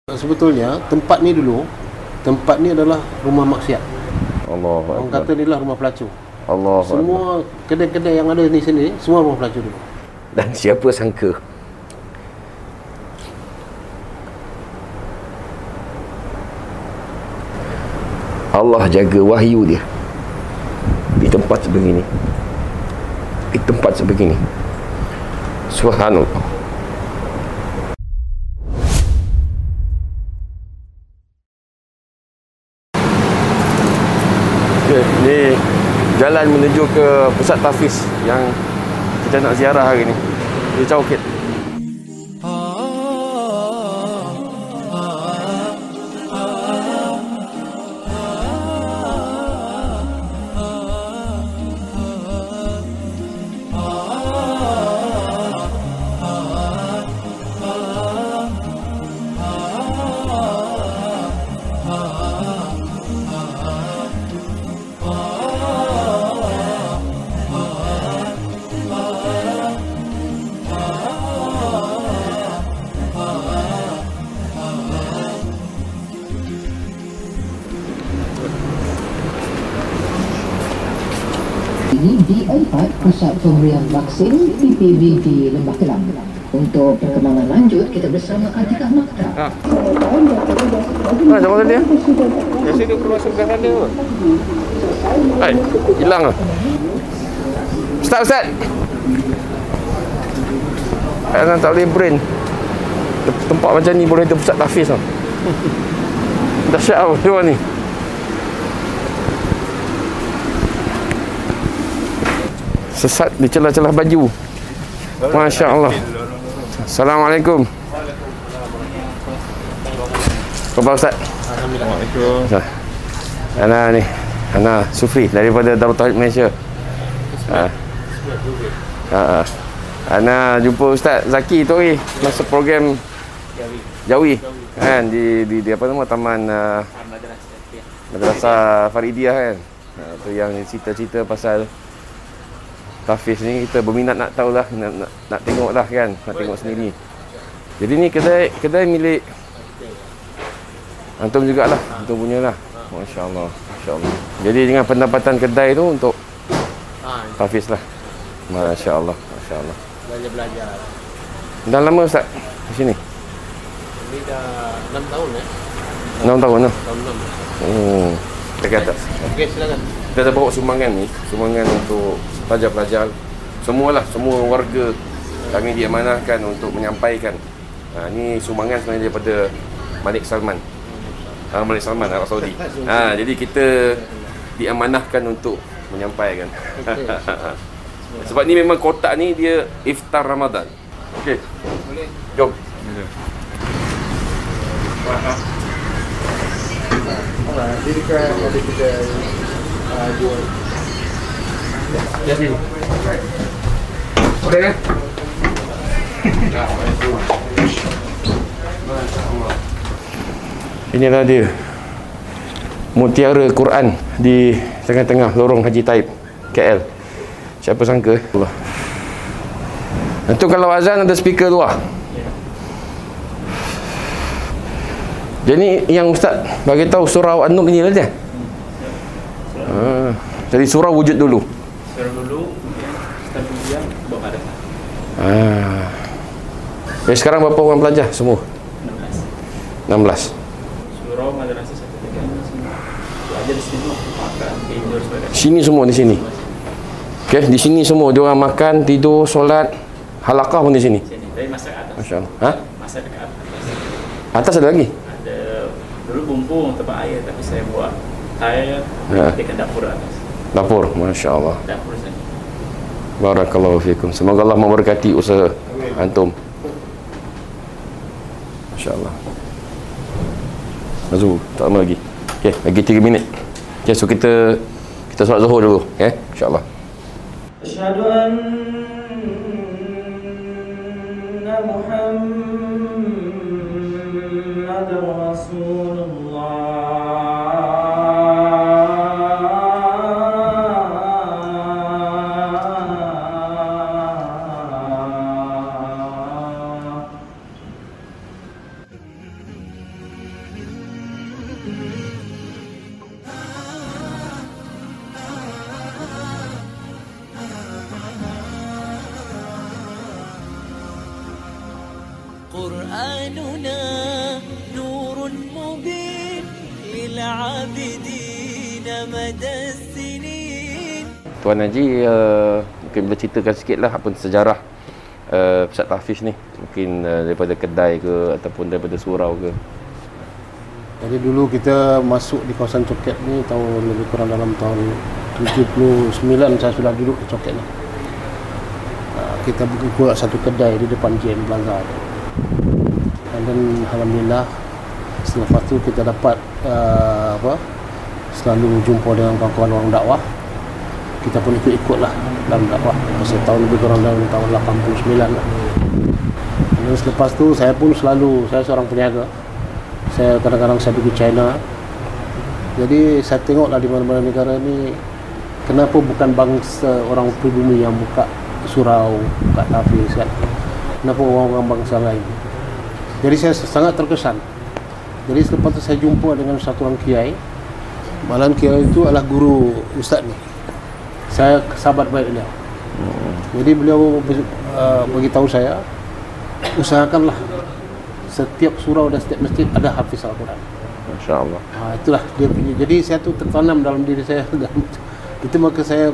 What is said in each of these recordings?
Sebetulnya tempat ni adalah rumah maksiat. Allah. Orang kata ni lah rumah pelacur. Allah. Semua kedai-kedai yang ada di sini semua rumah pelacur dulu. Dan siapa sangka Allah jaga wahyu dia di tempat sebegini. Di tempat sebegini. Subhanallah. Okay, ni jalan menuju ke pusat tahfiz yang kita nak ziarah hari ni. Di Cawkit. Ini D4 Pusat Pemberian Vaksin PPV di Lembah Kelang. Untuk perkembangan lanjut, kita bersama Atikah Makta. Sama tadi ya? Biasa dia keluar sebelah sana ke? Hai, hilang lah. Ustaz! Jangan tak boleh brain. Tempat macam ni boleh ada pusat tahfiz tau. Dahsyat tau, dia ni. Sesat di celah-celah baju. Masya Allah. Assalamualaikum. Khabar Ustaz? Alhamdulillah. Ana ni, Ana Sufri daripada Darul Tauhid Malaysia. Ana jumpa Ustaz Zaki tu hari masa program Jawi kan di apa nama Taman Madrasah Faridiyah kan. Tu yang cerita-cerita pasal tahfiz ni, kita berminat nak tahulah, nak tengoklah kan, nak tengok sendiri. Jadi ni kedai milik antum jugalah, antum punyalah. Masya-Allah, masya-Allah. Jadi dengan pendapatan kedai tu untuk tahfiz lah. Masya-Allah, masya-Allah. Belajar. Dah lama Ustaz di sini? Ini dah 6 tahun 6 tahun dah. Tahun 6. Oh. Kita kata. Okey, silakan. Kita bawa sumbangan ni, sumbangan untuk pelajar-pelajar, semua warga kami diamanahkan untuk menyampaikan. Ni sumbangan sebenarnya daripada Malik Salman. Malik Salman Arab Saudi. Jadi kita diamanahkan untuk menyampaikan. Sebab ni memang kotak ni dia iftar Ramadan. Okey. Boleh. Jom. Jadi dekat ada kita jual. Ya sini. Okey kan? Inilah dia mutiara Quran di tengah-tengah lorong Haji Taib KL. Siapa sangka Allah. Itu kalau azan ada speaker luar. Jadi yang Ustaz bagi tahu surah An-Nur ni lah dia. Jadi surah wujud dulu. Surah dulu, Ustaz kemudian buat madrasah. Jadi sekarang berapa orang pelajar semua? 16. Surah madrasah 1 3 sini. Belajar di sini makan, tidur sebagainya. Sini semua di sini. Okey, di sini semua dia orang makan, tidur, solat, halaqah pun di sini. Sini, dari masa ke atas. Masya-Allah. Masa dekat atas. Atas ada lagi? Ada dulu bumbung tempat air, tapi saya buat air dekat dapur atas. Dapur, masya-Allah. Dapur sini. Barakallahu fikum. Semoga Allah memberkati usaha antum. Masya-Allah. Azul, tak lama lagi. Okey, lagi 3 minit. Okey, so kita solat Zuhur dulu, okey? Insya-Allah. Asyhadu anna Muhammadar Rasulullah. قرآننا نور مبين للعابدين مدى السنين. Tuan Haji mungkin boleh ceritakan sikitlah apa sejarah pusat tahfiz ni, mungkin daripada kedai ke ataupun daripada surau ke. Jadi dulu kita masuk di kawasan Coket ni tahun lebih kurang dalam tahun 79 saya sudah duduk di Coket ni. Kita buka satu kedai di depan JM Plaza. Dan alhamdulillah selepas tu kita dapat selalu jumpa dengan kawan-kawan orang dakwah. Kita pun ikut-ikutlah dalam dakwah pasal tahun lebih kurang dalam tahun 89 lah. Dan selepas tu saya pun selalu, saya seorang peniaga. Saya kadang-kadang saya pergi China. Jadi saya tengoklah di mana-mana negara ni kenapa bukan bangsa orang pribumi yang buka surau, buka tahfiz kan. Kenapa orang-orang bangsa lain. Jadi saya sangat terkesan. Jadi selepas tu saya jumpa dengan satu orang kiai. Malahan kiai itu adalah guru ustaz ni. Saya sahabat baik beliau. Jadi beliau beritahu saya, usahakanlah setiap surau dan setiap masjid ada hafiz Al-Quran. Masya-Allah. Itulah dia punya. Jadi saya tu tertanam dalam diri saya. Itu maka saya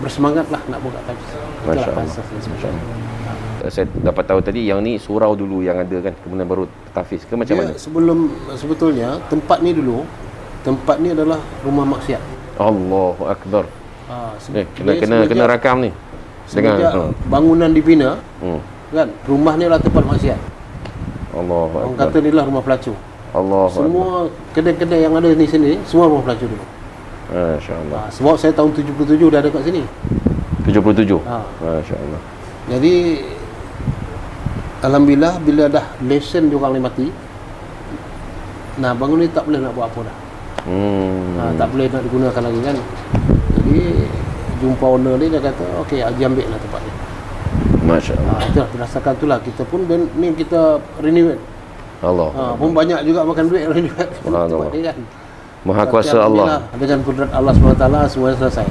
bersemangatlah nak buka tahfiz. Masya-Allah. Saya dapat tahu tadi yang ni surau dulu yang ada kan, kemudian baru tahfiz ke macam mana? Sebetulnya tempat ni adalah rumah maksiat. Allahu Akbar. Kena rakam ni. Semenjak bangunan dibina, kan, rumah ni adalah tempat maksiat. Allahu Akbar. Orang kata ni lah rumah pelacur. Allahu Akbar. Semua kedai-kedai yang ada di sini semua rumah pelacur dulu. Masya-Allah. Sebab saya tahun 77 dah ada kat sini. 77. Masya-Allah. Jadi alhamdulillah bila dah lesen diorang ni mati, nah bangun ni tak boleh nak buat apa dah. Tak boleh nak digunakan lagi kan. Jadi jumpa owner ni, dia kata okey, Haji ambil lah tempat ni. Masya-Allah. Itulah berdasarkan itulah kita pun ni kita renovate. Allah. Pun banyak juga makan duit renovate. Subhanallah. Kan. Maha kuasa Allah. Dengan kudrat Allah SWT semua selesai.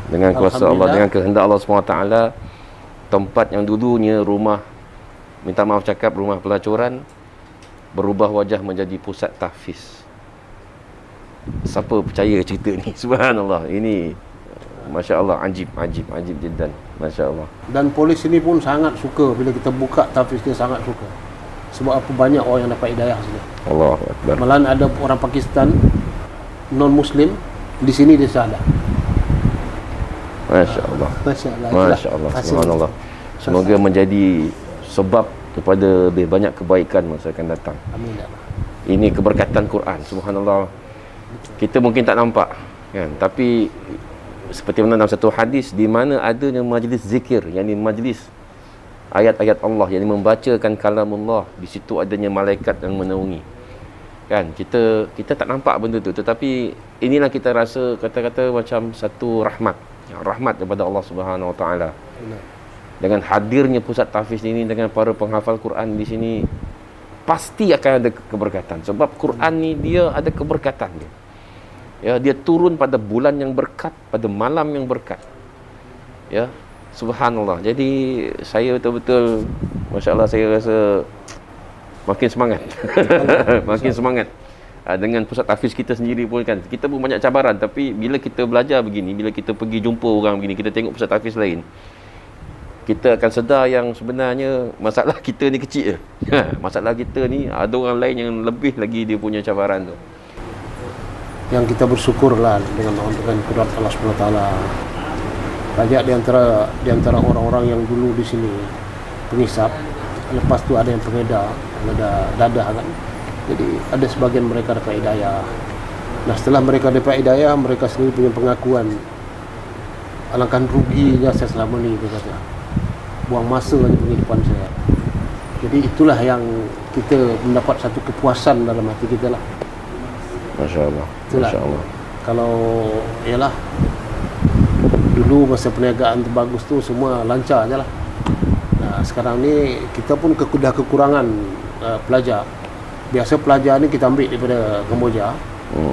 Dengan kuasa Allah, dengan kehendak Allah SWT, tempat yang dulunya rumah, minta maaf cakap, rumah pelacuran, berubah wajah menjadi pusat tahfiz. Siapa percaya cerita ni? Subhanallah. Ini masya-Allah, ajib jiddan. Masya-Allah. Dan polis ini pun sangat suka bila kita buka tahfiz ni, sangat suka. Sebab apa, banyak orang yang dapat hidayah sini. Allahu Akbar. Malahan ada orang Pakistan non muslim di sini dia syahadah. Masya-Allah. Masya-Allah. Masya-Allah. Subhanallah. Semoga menjadi sebab kepada lebih banyak kebaikan masa akan datang. Amin. Ini keberkatan Quran. Subhanallah. Kita mungkin tak nampak kan, tapi seperti mana dalam satu hadis, di mana adanya majlis zikir, yakni majlis ayat-ayat Allah, yang membacakan kalamullah, di situ adanya malaikat yang menaungi. Kan, kita tak nampak benda tu, tetapi inilah kita rasa kata-kata macam satu rahmat daripada Allah Subhanahu Wa Taala. Dengan hadirnya pusat tahfiz ini, dengan para penghafal Quran di sini, pasti akan ada keberkatan. Sebab Quran ni dia ada keberkatan dia. Ya, dia turun pada bulan yang berkat, pada malam yang berkat. Ya, subhanallah. Jadi saya betul-betul, masya-Allah, saya rasa makin semangat. Makin semangat. Dengan pusat tahfiz kita sendiri pun kan, kita pun banyak cabaran, tapi bila kita belajar begini, bila kita pergi jumpa orang begini, kita tengok pusat tahfiz lain, kita akan sedar yang sebenarnya masalah kita ni kecil je. Masalah kita ni ada orang lain yang lebih lagi dia punya cabaran tu. Yang kita bersyukurlah dengan kudrat Allah SWT. Banyak di antara orang-orang yang dulu di sini pengisap, lepas tu ada yang pengedar, ada dadah kan. Jadi ada sebagian mereka dapat hidayah. Nah, setelah mereka dapat hidayah, mereka sendiri punya pengakuan, alangkah ruginya saya selama ni, dia kata. Buang masa di kehidupan saya. Jadi itulah yang kita mendapat satu kepuasan dalam hati kita lah. Masya-Allah. Masya-Allah. Kalau ialah dulu masa perniagaan tu bagus tu semua lancar je lah. Nah, sekarang ni kita pun dah kekurangan pelajar. Biasa pelajar ni kita ambil daripada Kamboja.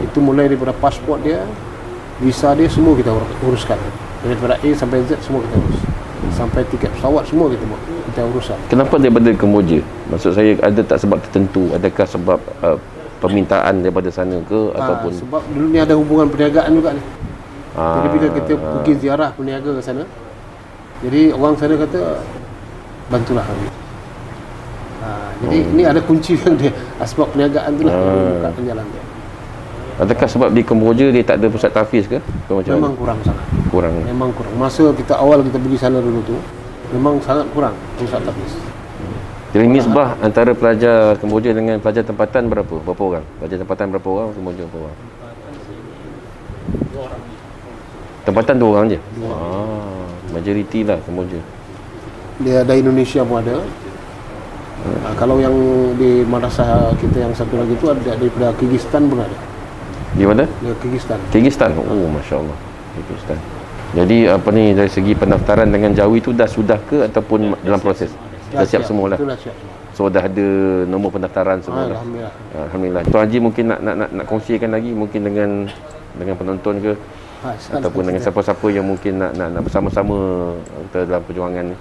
Itu mulai daripada pasport dia, visa dia, semua kita uruskan. Daripada A sampai Z semua kita urus. Sampai tiket pesawat semua kita buat, kita urusan. Kenapa daripada Kemboja? Maksud saya ada tak sebab tertentu? Adakah sebab permintaan daripada sana ke ataupun sebab dulu ni ada hubungan perniagaan juga ni. Jadi bila kita pergi ziarah peniaga ke sana, jadi orang sana kata bantulah kami. Jadi ini ada kunci yang dia asbab perniagaan tu lah buka jalan dia. Adakah sebab di Kemboja dia tak ada pusat tahfiz ke? Memang kurang sangat. Kurang. Memang kurang. Masa kita awal kita pergi sana dulu tu, memang sangat kurang pusat tahfiz. Jadi nisbah antara pelajar Kemboja dengan pelajar tempatan berapa? Berapa orang? Pelajar tempatan berapa orang? Kemboja berapa orang? 2 orang. Tempatan 2 orang je? Majoriti lah Kemboja. Dia ada Indonesia pun ada. Kalau yang di madrasah kita yang satu lagi tu ada daripada Kyrgyzstan pun ada. Di mana? Di Kyrgyzstan. Kyrgyzstan. Oh, masya-Allah. Kyrgyzstan. Jadi apa ni dari segi pendaftaran dengan Jawi tu dah ke ataupun dalam proses? Dah siap semualah. Itulah siap semua. So dah ada nombor pendaftaran semua dah. Alhamdulillah. Alhamdulillah. Tuan Haji mungkin nak kongsikan lagi mungkin dengan penonton ke ataupun dengan siapa-siapa yang mungkin nak bersama-sama kita dalam perjuangan ni.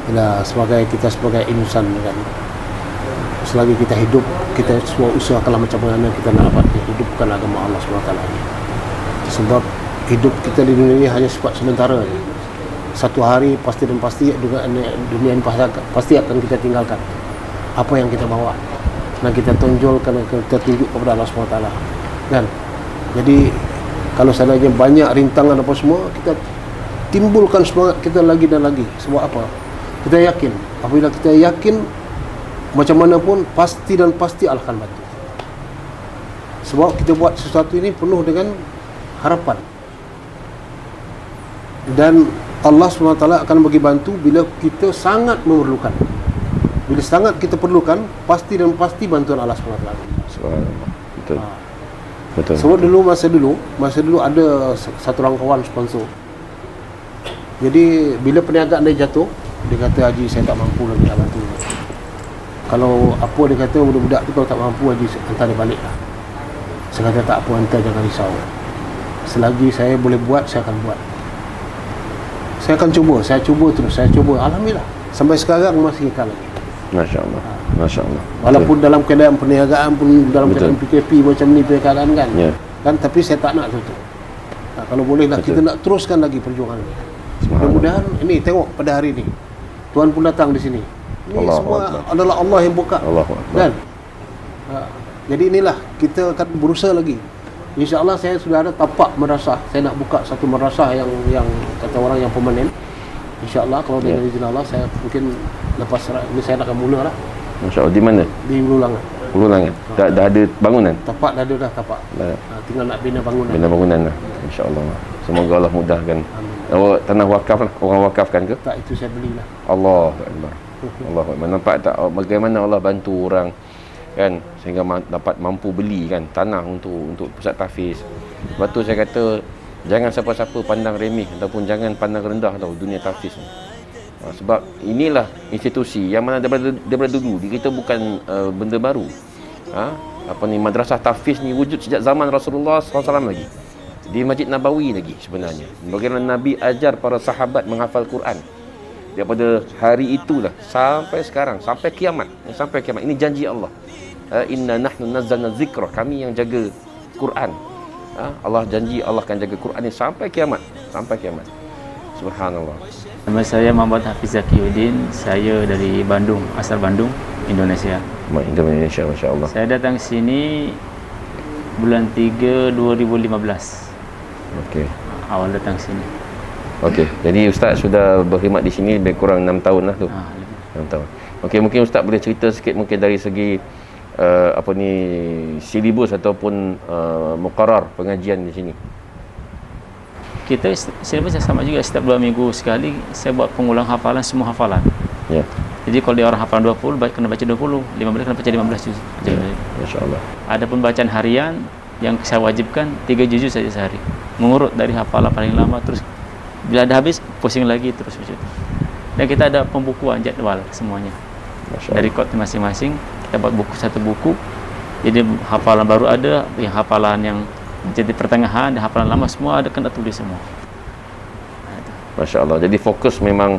Kita sebagai insan kan. Selagi kita hidup, kita semua usahakanlah macam mana kita nak dapat hidupkan agama Allah SWT. Sebab hidup kita di dunia ini hanya sifat sementara. Satu hari pasti dunia ini pasti akan kita tinggalkan. Apa yang kita bawa dan kita tonjolkan, kita tunjuk kepada Allah SWT kan. Jadi kalau seandainya banyak rintangan apa semua, kita timbulkan semangat kita lagi dan lagi. Sebab apa? Kita yakin, apabila kita yakin macam mana pun pasti Allah akan bantu. Sebab kita buat sesuatu ini penuh dengan harapan. Dan Allah SWT akan bagi bantu bila kita sangat memerlukan. Bila sangat kita perlukan, pasti bantuan Allah SWT. Subhanallah. Betul. Betul. Sebab masa dulu ada satu orang kawan sponsor. Jadi bila perniagaan dia jatuh, dia kata, Haji saya tak mampu lagi nak bantu. Kalau apa dia kata, budak-budak tu kalau tak mampu, Haji hantar dia balik lah. Saya kata tak apa, hantar, jangan risau. Selagi saya boleh buat, saya akan buat. Saya akan cuba terus, saya cuba. Alhamdulillah, sampai sekarang masih kekal lagi. Masya-Allah. Masya-Allah. Walaupun dalam keadaan perniagaan pun, dalam keadaan PKP macam ni keadaan kan. Kan, tapi saya tak nak tutup. Kalau boleh lah, kita nak teruskan lagi perjuangan ni. Mudah-mudahan ini tengok pada hari ini Tuhan pun datang di sini. Ini Allah semua Allah. Adalah Allah yang buka. Kan? Jadi inilah kita akan berusaha lagi. InsyaAllah saya sudah ada tapak madrasah. Saya nak buka satu madrasah yang kata orang yang permanen. InsyaAllah kalau dengan izin Allah, saya mungkin lepas ini saya akan mula lah. Masya-Allah. Di mana? Di Ululangan. Ululangan. Dah ada bangunan? Tapak dah ada tapak. Tinggal nak bina bangunan. Bina bangunan lah. InsyaAllah. Semoga Allah mudahkan. Tanah wakaf lah. Orang wakafkan ke? Tak, itu saya belilah. Allahu Akbar. Allahu Akbar. Nampak tak bagaimana Allah bantu orang kan sehingga dapat mampu beli kan tanah untuk pusat tahfiz. Sebab tu saya kata jangan siapa-siapa pandang remeh ataupun jangan pandang rendah tau dunia tahfiz ni. Sebab inilah institusi yang mana daripada dulu kita bukan benda baru. Madrasah tahfiz ni wujud sejak zaman Rasulullah SAW lagi. Di Masjid Nabawi lagi sebenarnya. Bagaimana Nabi ajar para sahabat menghafal Quran. Daripada hari itulah sampai sekarang, sampai kiamat. Ini janji Allah. Inna nahnu nazzalna zikra, kami yang jaga Quran. Allah janji Allah akan jaga Quran ni sampai kiamat. Subhanallah. Nama saya Muhammad Hafiz Zakiuddin. Saya dari Bandung, asal Bandung, Indonesia. Indonesia, masya-Allah. Saya datang sini bulan 3 2015. Okey. Awal datang sini. Okey. Jadi Ustaz sudah berkhidmat di sini lebih kurang 6 tahun lah tu. 6 tahun. Okey, mungkin Ustaz boleh cerita sikit mungkin dari segi silibus ataupun muqarrar pengajian di sini. Kita silibus sama juga, setiap 2 minggu sekali saya buat pengulang hafalan, semua hafalan. Ya. Jadi kalau dia orang hafalan 20, kena baca 20, 15 kena baca 15 juz. Masya-Allah. Adapun bacaan harian yang saya wajibkan 3 juz saja sehari. Mengurut dari hafalan paling lama, terus bila dah habis pusing lagi terus baca. Dan kita ada pembukuan jadual semuanya. Dari kod masing-masing kita buat satu buku. Jadi hafalan baru ada, yang hafalan yang jadi pertengahan, dan hafalan lama semua ada, kena tulis semua. Masya Allah. Jadi fokus memang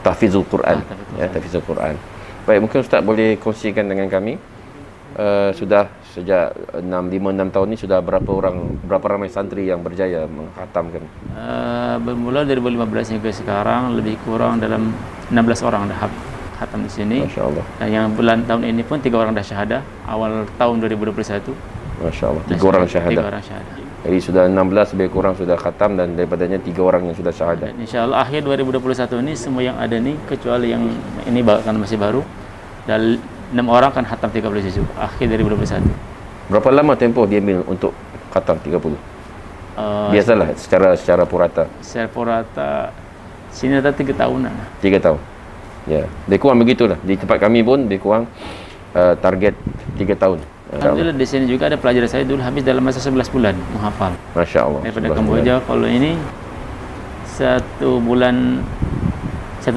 tahfizul Quran. Ya, tahfizul Quran. Baik, mungkin Ustaz boleh kongsikan dengan kami sudah sejak 5-6 tahun ni sudah berapa ramai santri yang berjaya menghatamkan? Bermula dari 2015 hingga sekarang lebih kurang dalam 16 orang dah khatam di sini. Masya Allah. Dan yang bulan tahun ini pun 3 orang dah syahadah awal tahun 2021. Masya Allah. 3 orang syahadah. 3 orang syahadah. Jadi sudah 16 lebih kurang sudah khatam dan daripadanya 3 orang yang sudah syahadah. Dan insya-Allah akhir 2021 ini semua yang ada ni kecuali yang ini karena masih baru dan 6 orang akan khatam 30 juzuk akhir 2021. Berapa lama tempoh dia ambil untuk khatam 30? Biasalah secara purata. Secara purata sini ada 3 tahunan. 3 tahun. Ya, lebih kurang begitulah. Di tempat kami pun lebih kurang target 3 tahun. Alhamdulillah di sini juga ada pelajar saya dulu habis dalam masa 11 bulan menghafal. Masya Allah. Daripada Kamboja, kalau ini 1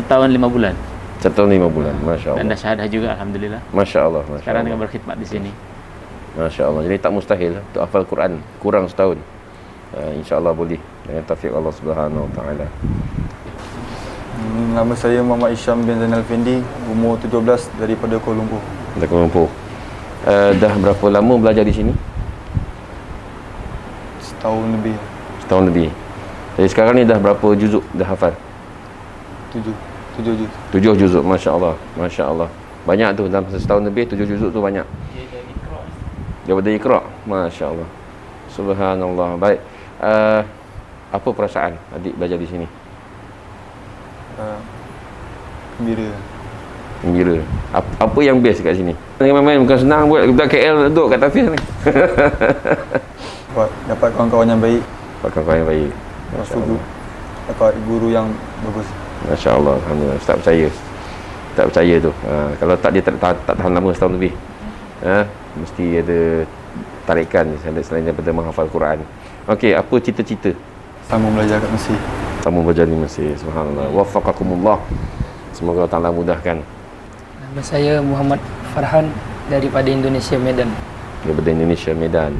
tahun 5 bulan. 1 tahun 5 bulan. Masya Allah. Dan dah syahadah juga alhamdulillah. Masya Allah. Masya Sekarang Allah. tengah berkhidmat di sini. Masya Allah. Jadi tak mustahil untuk hafal Quran kurang setahun. InsyaAllah boleh dengan taufik Allah Subhanahu Wa Taala. Nama saya Muhammad Isham bin Zainal Fendi, umur 17 daripada Kuala Lumpur. Dari Kuala Lumpur. Dah berapa lama belajar di sini? Setahun lebih. Setahun lebih. Jadi sekarang ni dah berapa juzuk dah hafal? 7 juz. 7 juzuk. Masya Allah. Masya Allah. Banyak tu dalam setahun lebih 7 juzuk tu banyak. Daripada Iqra'. Masya Allah. Subhanallah. Baik. Apa perasaan adik belajar di sini? Gembira. Gembira. Apa yang best kat sini? Main-main bukan senang buat. Budak KL duduk kat Tafiz ni. Dapat kawan-kawan yang baik. Kawan-kawan yang baik. Masya Allah. Dapat guru yang bagus. Masya Allah. Alhamdulillah. Tak percaya. Tak percaya tu. Kalau tak dia tak tahan lama setahun lebih. Mesti ada tarikan selain daripada menghafal Quran. Okey, apa cita-cita? Sambung belajar kat Mesir. Sambung belajar di Mesir. Subhanallah. Waffaqakumullah. Semoga Allah Ta'ala mudahkan. Nama saya Muhammad Farhan daripada Indonesia, Medan. Daripada Indonesia, Medan.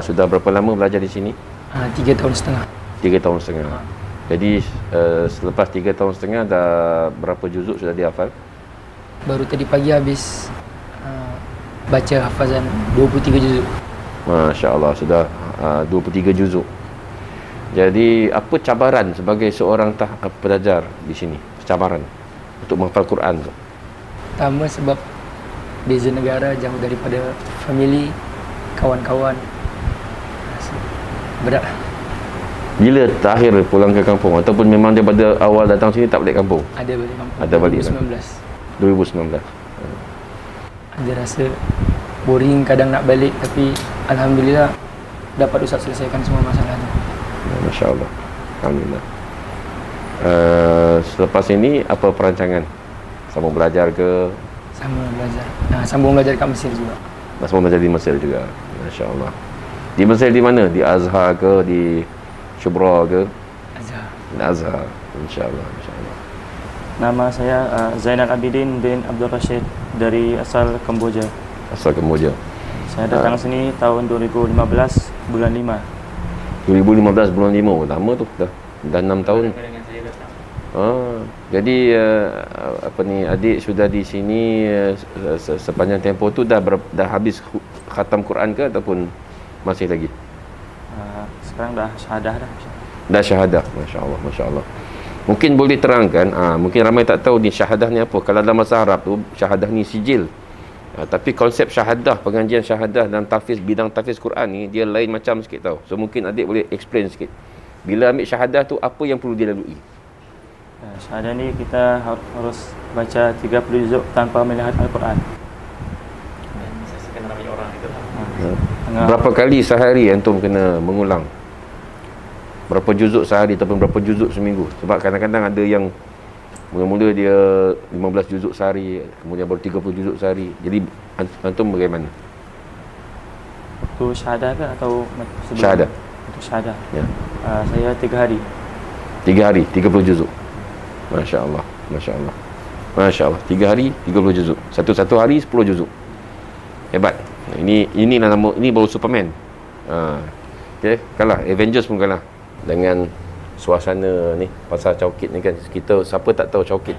Sudah berapa lama belajar di sini? 3 tahun setengah. 3 tahun setengah. Jadi selepas 3 tahun setengah dah berapa juzuk sudah dihafal? Baru tadi pagi habis baca hafazan 23 juzuk. Masya Allah, sudah 23 juzuk. Jadi apa cabaran sebagai seorang pelajar di sini? Cabaran untuk menghafal Quran tu? Pertama sebab beza negara, jauh daripada family, kawan-kawan. Berat. Bila terakhir pulang ke kampung ataupun memang daripada awal datang sini tak balik kampung? Ada balik kampung. Ada balik 2019. 2019. Ada rasa boring kadang nak balik, tapi alhamdulillah dapat Ustaz selesaikan semua masalah tu. Masya Allah. Alhamdulillah. Selepas ini apa perancangan? Sambung belajar ke? Sambung belajar. Sambung belajar kat Mesir juga. Sambung belajar di Mesir juga. Masya Allah. Di Mesir di mana? Di Azhar ke? Di Shubra ke? Azhar. Di Azhar. InsyaAllah. InsyaAllah. Nama saya Zainal Abidin bin Abdul Rashid dari asal Kamboja. Asal Kamboja. Saya datang sini tahun 2015 bulan 5. 2015 bulan 5. Lama tu dah 6 tahun. Jadi adik sudah di sini sepanjang tempoh tu dah habis khatam Quran ke ataupun masih lagi? Sekarang dah syahadah dah. Dah syahadah. Masya Allah, Masya Allah. Mungkin boleh terangkan, mungkin ramai tak tahu ni syahadah ni apa. Kalau dalam bahasa Arab tu syahadah ni sijil. Tapi konsep syahadah, pengajian syahadah dan tahfiz, bidang tahfiz Quran ni dia lain macam sikit tau. So mungkin adik boleh explain sikit. Bila ambil syahadah tu apa yang perlu dilalui? Syahadah ni kita harus baca 30 juzuk tanpa melihat Al-Quran. Berapa kali sehari antum kena mengulang? Berapa juzuk sehari ataupun berapa juzuk seminggu? Sebab kadang-kadang ada yang mula-mula dia 15 juzuk sehari, kemudian baru 30 juzuk sehari. Jadi antum bagaimana? Untuk syahadah ke atau sebelum? Syahadah. Untuk syahadah. Ya. Saya 3 hari. 3 hari 30 juzuk. Masya Allah, Masya Allah, Masya Allah. 3 hari 30 juzuk. Satu hari 10 juzuk. Hebat. Inilah nama, ini baru Superman. Okay, kalah Avengers pun kalah dengan suasana ni pasal Caukit ni kan. Kita siapa tak tahu Caukit?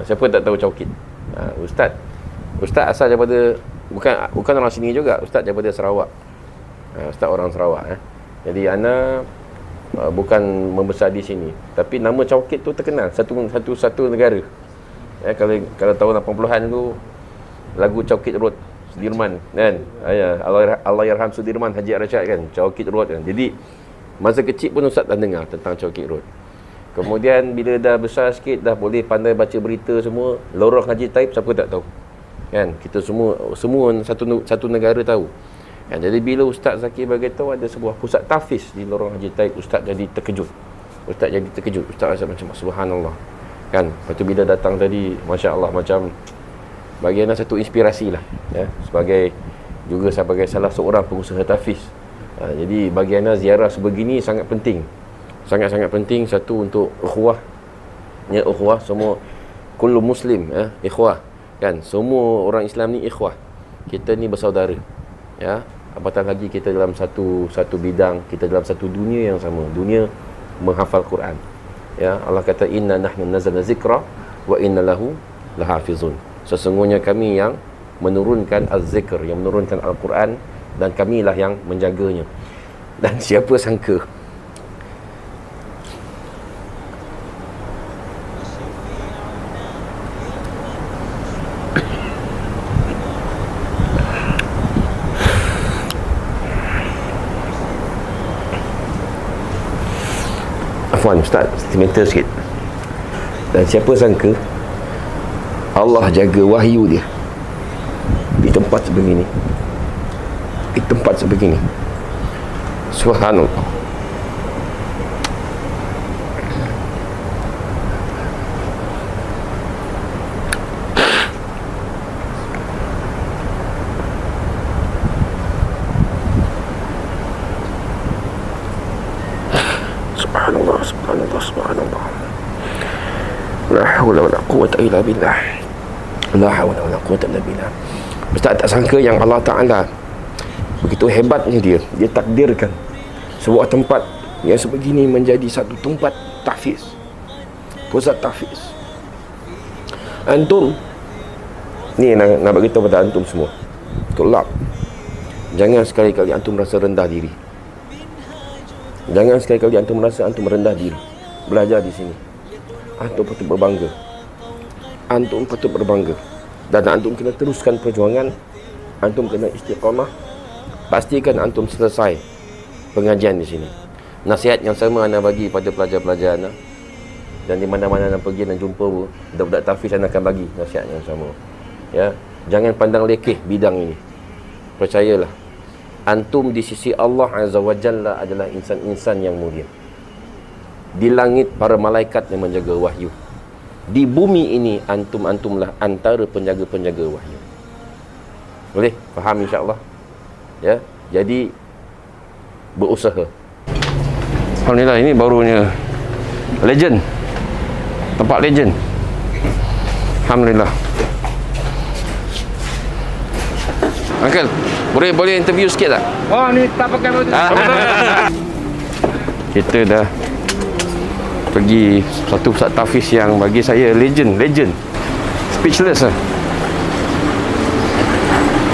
Siapa tak tahu Caukit? Ustaz asal daripada bukan orang sini juga. Ustaz daripada Sarawak. Ustaz orang Sarawak. Jadi ana bukan membesar di sini, tapi nama Caukit tu terkenal satu negara. Kalau tahun 80-an tu lagu Caukit Road Sudirman kan. Allahyarham Sudirman Haji Arsyad kan, Caukit Road kan. Jadi masa kecil pun Ustaz dah dengar tentang Caukit Road. Kemudian bila dah besar sikit, dah boleh pandai baca berita semua, Lorong Haji Taib siapa tak tahu kan. Kita semua satu negara tahu kan. Jadi bila Ustaz Zakir beritahu ada sebuah pusat tahfiz di Lorong Haji Taib, Ustaz jadi terkejut. Ustaz rasa macam subhanallah kan. Lepas tu bila datang tadi, Masya Allah, macam bagi ana satu inspirasi lah ya, sebagai salah seorang pengusaha tahfiz. Jadi bagi ana ziarah sebegini sangat penting. Sangat-sangat penting. Satu untuk ukhuwah, semua kullu muslim ikhwah kan. Semua orang Islam ni ikhwah. Kita ni bersaudara ya. Apatah lagi kita dalam satu bidang, kita dalam satu dunia yang sama, dunia menghafal Quran ya. Allah kata inna nahnu nazzalna zikra wa inna lahu lahafizun. Sesungguhnya kami yang menurunkan az-zikr, yang menurunkan Al-Quran, dan kamilah yang menjaganya. Dan siapa sangka Afwan Ustaz, sentimental sikit. Dan siapa sangka Allah jaga wahyu dia di tempat sebegini, subhanallah. Subhanallah. La haula wala quwwata illa billah. La haula wala quwwata illa billah. Ustaz tak sangka yang Allah Ta'ala begitu hebatnya dia takdirkan sebuah tempat yang sebegini menjadi satu tempat tahfiz, pusat tahfiz. Antum ni nak bagi tahu pada antum semua, tulab, jangan sekali-kali antum rasa rendah diri. Jangan sekali-kali antum merasa antum rendah diri belajar di sini. Antum patut berbangga. Dan antum kena teruskan perjuangan. Antum kena istiqamah. Pastikan antum selesai pengajian di sini. Nasihat yang sama anda bagi pada pelajar-pelajar anda, dan di mana-mana anda pergi dan jumpa budak-budak tahfiz, anda akan bagi nasihat yang sama ya. Jangan pandang lekeh bidang ini. Percayalah, antum di sisi Allah Azza wa Jalla adalah insan-insan yang mulia. Di langit para malaikat yang menjaga wahyu. Di bumi ini antumlah antara penjaga-penjaga wahyu. Boleh faham insya-Allah? Ya, jadi berusaha. Alhamdulillah, ini barunya legend. Tempat legend. Alhamdulillah. Uncle, boleh interview sikit tak? Oh, ni tak pakai baju. Kita dah pergi satu pusat tahfiz yang bagi saya legend. Speechless lah.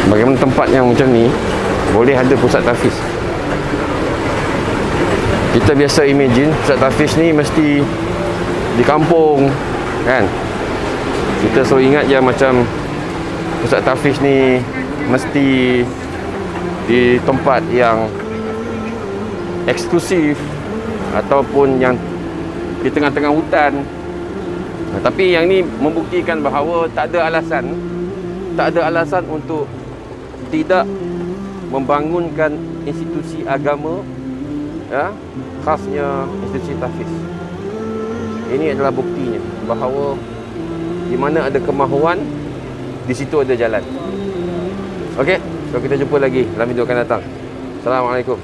Bagaimana tempat yang macam ni boleh ada pusat tahfiz. Kita biasa imagine pusat tahfiz ni mesti di kampung kan. Kita selalu ingat je macam pusat tahfiz ni mesti di tempat yang eksklusif ataupun yang di tengah-tengah hutan. Tapi yang ni membuktikan bahawa tak ada alasan untuk tidak membangunkan institusi agama ya, khasnya institusi tahfiz. Ini adalah buktinya bahawa di mana ada kemahuan, di situ ada jalan. Okey, so kita jumpa lagi dalam video akan datang. Assalamualaikum.